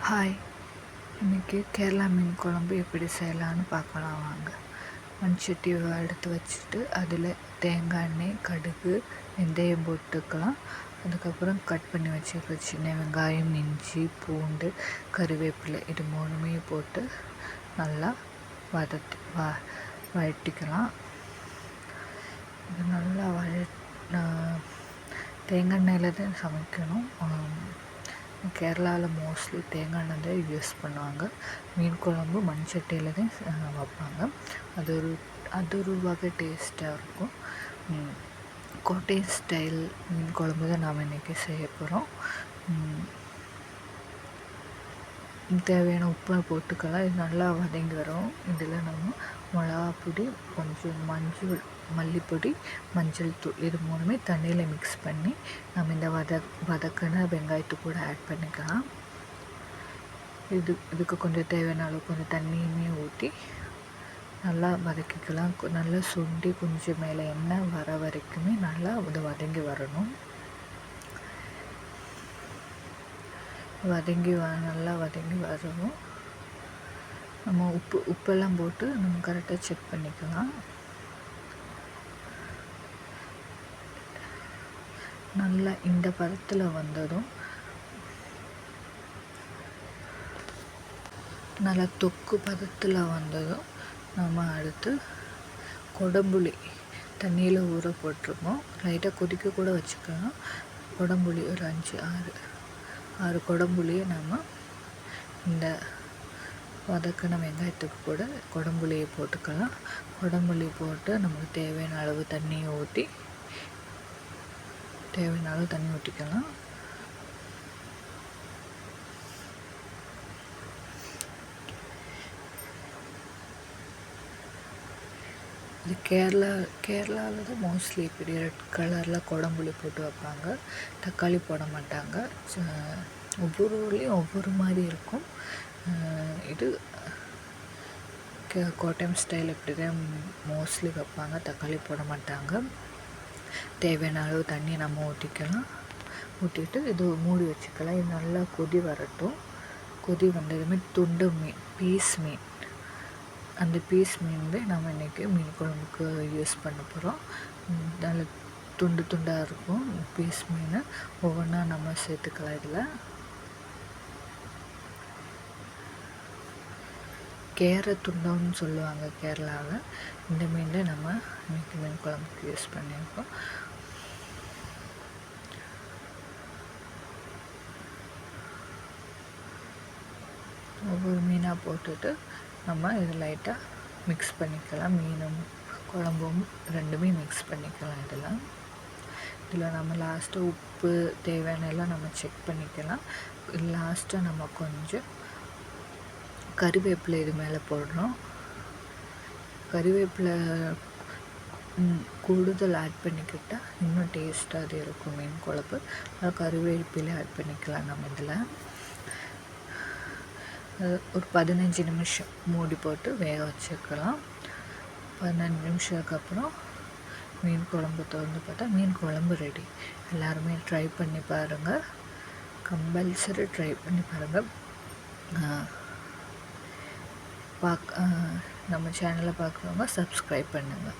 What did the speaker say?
Hi, இன்றைக்கி கேரளா மீன் குழம்பு எப்படி செய்யலான்னு பார்க்கலாம் வாங்க. மண்சட்டி எடுத்து வச்சுட்டு அதில் தேங்காய் எண்ணெய், கடுகு, வெந்தயம் போட்டுக்கலாம். அதுக்கப்புறம் கட் பண்ணி வச்சுருக்க சின்ன வெங்காயம், இஞ்சி, பூண்டு, கருவேப்பிலை இது மூணுமே போட்டு நல்லா வதட்டிக்கலாம். இது நல்லா தேங்காய் எண்ணெயில் தான் சமைக்கணும். கேரளாவில் மோஸ்ட்லி தேங்காய் எண்ணெய் தான் யூஸ் பண்ணுவாங்க. மீன் குழம்பு மண்சட்டியில் தான் வைப்பாங்க. அது ஒரு வகை டேஸ்ட்டாக இருக்கும். கோட்டை ஸ்டைல் மீன் குழம்பு தான் நாம் இன்றைக்கி செய்ய போகிறோம். தேவையான உப்பை போட்டுக்கலாம். இது நல்லா வதங்கி வரும். இதில் நம்ம மிளகா பொடி, கொஞ்சம் மல்லிப்பொடி, மஞ்சள் தூள் இது மூணுமே தண்ணியில் மிக்ஸ் பண்ணி நம்ம இந்த வதக்கின வெங்காயத்து கூட ஆட் பண்ணிக்கலாம். இதுக்கு கொஞ்சம் தேவையான அளவு கொஞ்சம் தண்ணியுமே ஊற்றி நல்லா வதக்கிக்கலாம். நல்லா சுண்டி கொஞ்சம் மேலே எண்ணெய் வர வரைக்குமே நல்லா அது வதங்கி வரணும். நல்லா வதங்கி வரவும் நம்ம உப்பெல்லாம் போட்டு நம்ம கரெக்டாக செக் பண்ணிக்கலாம். நல்லா இந்த பதத்தில் வந்ததும் நல்லா தொக்கு பதத்தில் வந்ததும் நம்ம அடுத்து கொடம்புளி தண்ணியில் ஊற போட்டிருக்கோம். லைட்டாக கொதிக்க கூட வச்சுக்கலாம். கொடம்புளி ஒரு 5-6 கொடம்புளியை நம்ம இந்த வதக்கின வெங்காயத்துக்கு கூட கொடம்புளியை போட்டுக்கலாம். கொடம்புளி போட்டு நமக்கு தேவையான அளவு தண்ணியை ஊற்றிக்கலாம். இது கேரளாவில் தான் மோஸ்ட்லி இப்படி ரெட் கலரில் கொடம்புளி போட்டு வைப்பாங்க. தக்காளி போட மாட்டாங்க. ஒவ்வொரு ஊர்லேயும் ஒவ்வொரு மாதிரி இருக்கும். இது கோட்டம் ஸ்டைல் இப்படி தான் மோஸ்ட்லி வைப்பாங்க. தக்காளி போட மாட்டாங்க. தேவையான அளவு தண்ணி நம்ம ஊற்றிட்டு இது மூடி வச்சுக்கலாம். இது நல்லா கொதி வரட்டும். கொதி வந்ததுமே துண்டு மீன், பீஸ் மீன், அந்த பீஸ் மீன் தான் நம்ம இன்றைக்கி மீன் குழம்புக்கு யூஸ் பண்ண போகிறோம். நல்ல துண்டாக இருக்கும் பீஸ் மீன். ஒவ்வொன்றா நம்ம சேர்த்துக்கலாம். இதில் கேர துண்டம்னு சொல்லுவாங்க கேரளாவில். இந்த மீன் தான் நம்ம இன்றைக்கி மீன் குழம்புக்கு யூஸ் பண்ணியிருக்கோம். ஒவ்வொரு மீனாக போட்டுட்டு நம்ம இது லைட்டாக மிக்ஸ் பண்ணிக்கலாம். மீனும் குழம்பும் ரெண்டுமே மிக்ஸ் பண்ணிக்கலாம். இதில் நம்ம லாஸ்ட்டாக உப்பு தேவையான எல்லாம் நம்ம செக் பண்ணிக்கலாம். லாஸ்ட்டாக நம்ம கொஞ்சம் கறிவேப்பிலை இது மேலே போடுறோம். கறிவேப்பிலை கூடுதல் ஆட் பண்ணிக்கிட்டால் இன்னும் டேஸ்ட்டாக அது இருக்கும் மீன் குழம்பு. கறிவேப்பிலை ஆட் பண்ணிக்கலாம். நம்ம இதில் ஒரு 15 நிமிஷம் மூடி போட்டு வேக வச்சுக்கலாம். 15 நிமிஷத்துக்கு அப்புறம் மீன் குழம்பு திறந்து பார்த்தா மீன் குழம்பு ரெடி. எல்லாருமே ட்ரை பண்ணி பாருங்கள். கம்பல்சரி ட்ரை பண்ணி பாருங்கள். நம்ம சேனலை பார்க்குறவங்க சப்ஸ்கிரைப் பண்ணுங்கள்.